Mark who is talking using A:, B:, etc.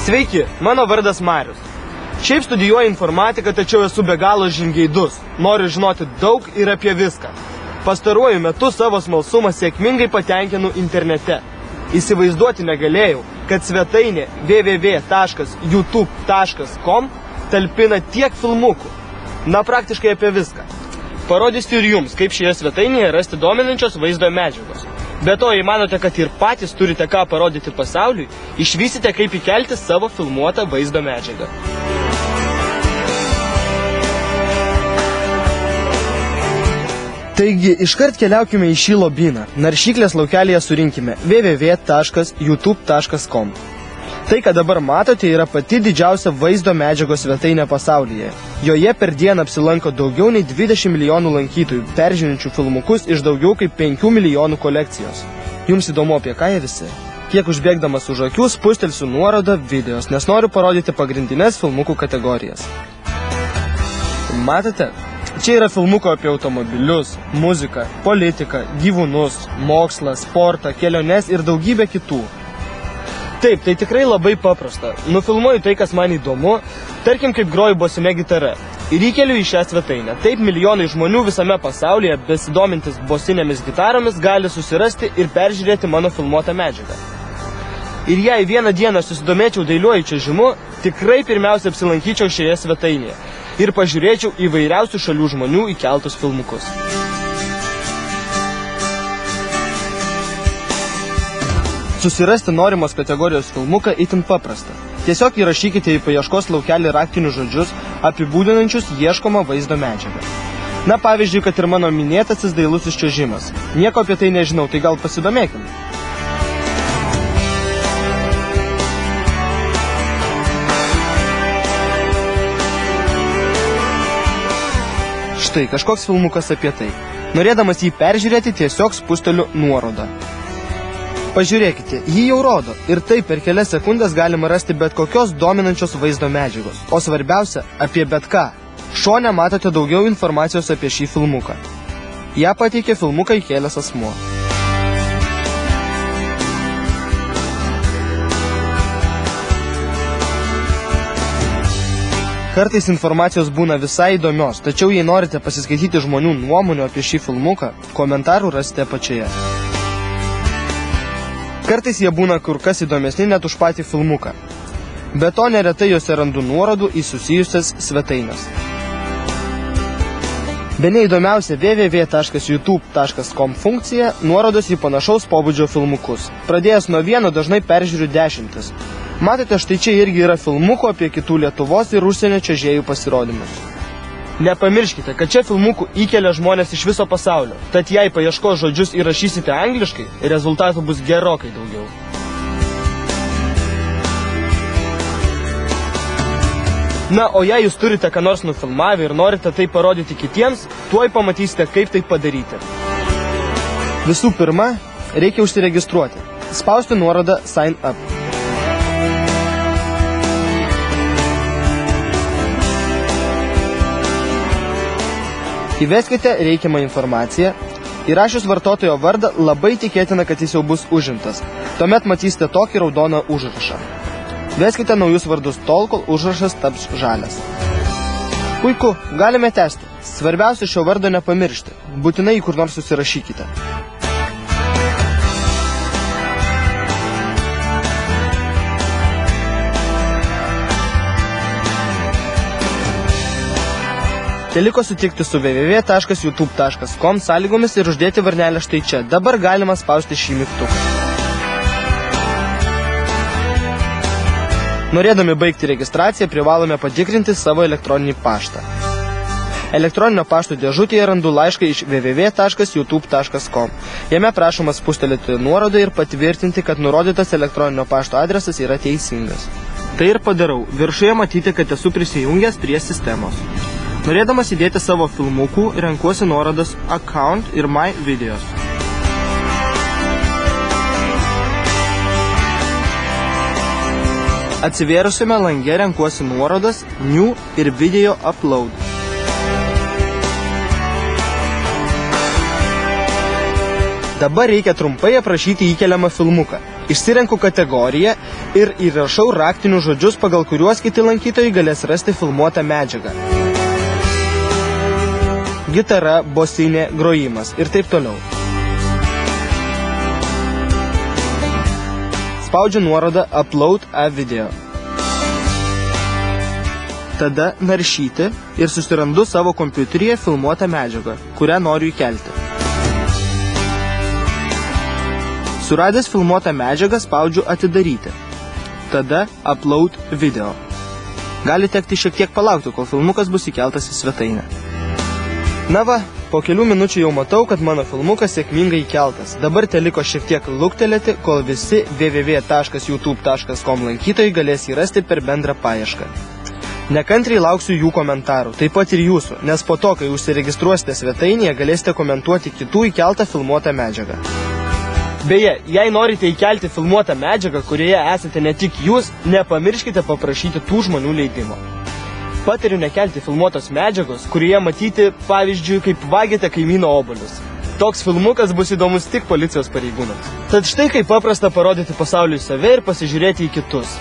A: Sveiki, mano vardas Marius. Šiaip studijuoju informatiką, tačiau esu be galo žingeidus. Noriu žinoti daug ir apie viską. Pastaruoju metu savo smalsumą sėkmingai patenkinu internete. Įsivaizduoti negalėjau, kad svetainė www.youtube.com talpina tiek filmukų. Na, praktiškai apie viską. Parodysiu ir jums, kaip šioje svetainėje rasti dominančios vaizdo medžiagos. Be to, jei manote, kad ir patys turite ką parodyti pasauliui, išvysite, kaip įkelti savo filmuotą vaizdo medžiagą. Taigi, iškart keliaukime į šį lobyną. Naršyklės laukelėje surinkime www.youtube.com. Tai, ką dabar matote, yra pati didžiausia vaizdo medžiagos svetainė pasaulyje. Joje per dieną apsilanko daugiau nei 20 milijonų lankytojų, peržiūrinčių filmukus iš daugiau kaip 5 milijonų kolekcijos. Jums įdomu, apie ką jie visi? Kiek užbėgdamas už akių spustelsiu nuorodą videos, nes noriu parodyti pagrindinės filmukų kategorijas. Matote? Čia yra filmuko apie automobilius, muziką, politiką, gyvūnus, mokslą, sportą, keliones ir daugybę kitų. Taip, tai tikrai labai paprasta. Nufilmuoju tai, kas man įdomu, tarkim, kaip groju bosine gitara. Ir įkeliu į šią svetainę. Taip milijonai žmonių visame pasaulyje, besidomintis bosinėmis gitaromis, gali susirasti ir peržiūrėti mano filmuotą medžiagą. Ir jei vieną dieną susidomėčiau dailiuoju čiuožimu, tikrai pirmiausia apsilankyčiau šioje svetainėje ir pažiūrėčiau įvairiausių šalių žmonių įkeltus filmukus. Susirasti norimos kategorijos filmuką itin paprasta. Tiesiog įrašykite į paieškos laukelį raktinius žodžius, apibūdinančius ieškomą vaizdo medžiagą. Na, pavyzdžiui, kad ir mano minėtasis dailusis čiuožimas. Nieko apie tai nežinau, tai gal pasidomėkime. Štai, kažkoks filmukas apie tai. Norėdamas jį peržiūrėti, tiesiog spusteliu nuorodą. Pažiūrėkite, jį jau rodo ir taip per kelias sekundės galima rasti bet kokios dominančios vaizdo medžiagos. O svarbiausia, apie bet ką. Šone matote daugiau informacijos apie šį filmuką. Ja pateikė filmuką įkėlęs asmuo. Kartais informacijos būna visai įdomios, tačiau jei norite pasiskaityti žmonių nuomonių apie šį filmuką, komentarų rasite apačioje. Kartais jie būna kur kas įdomesni net už patį filmuką. Be to, neretai juose randu nuorodų į susijusias svetaines. Bene įdomiausia www.youtube.com funkcija nuorodos į panašaus pobūdžio filmukus. Pradėjęs nuo vieno dažnai peržiūriu dešimtis. Matote, štai čia irgi yra filmukų apie kitų Lietuvos ir užsienio čiuožėjų pasirodymus. Nepamirškite, kad čia filmukų įkelia žmonės iš viso pasaulio. Tad jei paieškos žodžius įrašysite angliškai, rezultatų bus gerokai daugiau. Na, o jei jūs turite ką nors nufilmavę ir norite tai parodyti kitiems, tuoj pamatysite, kaip tai padaryti. Visų pirma, reikia užsiregistruoti. Spausti nuorodą Sign Up. Įveskite reikiamą informaciją. Įrašius vartotojo vardą labai tikėtina, kad jis jau bus užimtas. Tuomet matysite tokį raudoną užrašą. Veskite naujus vardus tol, kol užrašas taps žalias. Puiku, galime tęsti. Svarbiausia šio vardo nepamiršti. Būtinai jį kur nors susirašykite. Teliko sutikti su www.youtube.com sąlygomis ir uždėti varnelę štai čia. Dabar galima spausti šį mygtuką. Norėdami baigti registraciją, privalome patikrinti savo elektroninį paštą. Elektroninio pašto dėžutėje randu laišką iš www.youtube.com. Jame prašoma spustelėti nuorodą ir patvirtinti, kad nurodytas elektroninio pašto adresas yra teisingas. Tai ir padarau. Viršuje matyti, kad esu prisijungęs prie sistemos. Norėdamas įdėti savo filmukų, renkuosi nuorodas Account ir My Videos. Atsivėrusiame lange renkuosi nuorodas New ir Video Upload. Dabar reikia trumpai aprašyti įkeliamą filmuką. Išsirenku kategoriją ir įrašau raktinius žodžius, pagal kuriuos kiti lankytojai galės rasti filmuotą medžiagą. Gitara, bosinė, grojimas ir taip toliau. Spaudžiu nuorodą Upload a video. Tada naršyti ir susirandu savo kompiuteryje filmuotą medžiagą, kurią noriu įkelti. Suradęs filmuotą medžiagą spaudžiu atidaryti. Tada Upload video. Gali tekti šiek tiek palaukti, kol filmukas bus įkeltas į svetainę. Na va, po kelių minučių jau matau, kad mano filmukas sėkmingai įkeltas. Dabar teliko šiek tiek luktelėti, kol visi www.youtube.com lankytojai galės jį rasti per bendrą paiešką. Nekantriai lauksiu jų komentarų, taip pat ir jūsų, nes po to, kai užsiregistruosite svetainėje, galėsite komentuoti kitų įkeltą filmuotą medžiagą. Beje, jei norite įkelti filmuotą medžiagą, kurioje esate ne tik jūs, nepamirškite paprašyti tų žmonių leidimo. Patariu nekelti filmuotos medžiagos, kurioje matyti, pavyzdžiui, kaip vagiate kaimyno obuolius. Toks filmukas bus įdomus tik policijos pareigūnams. Tad štai kaip paprasta parodyti pasauliui save ir pasižiūrėti į kitus.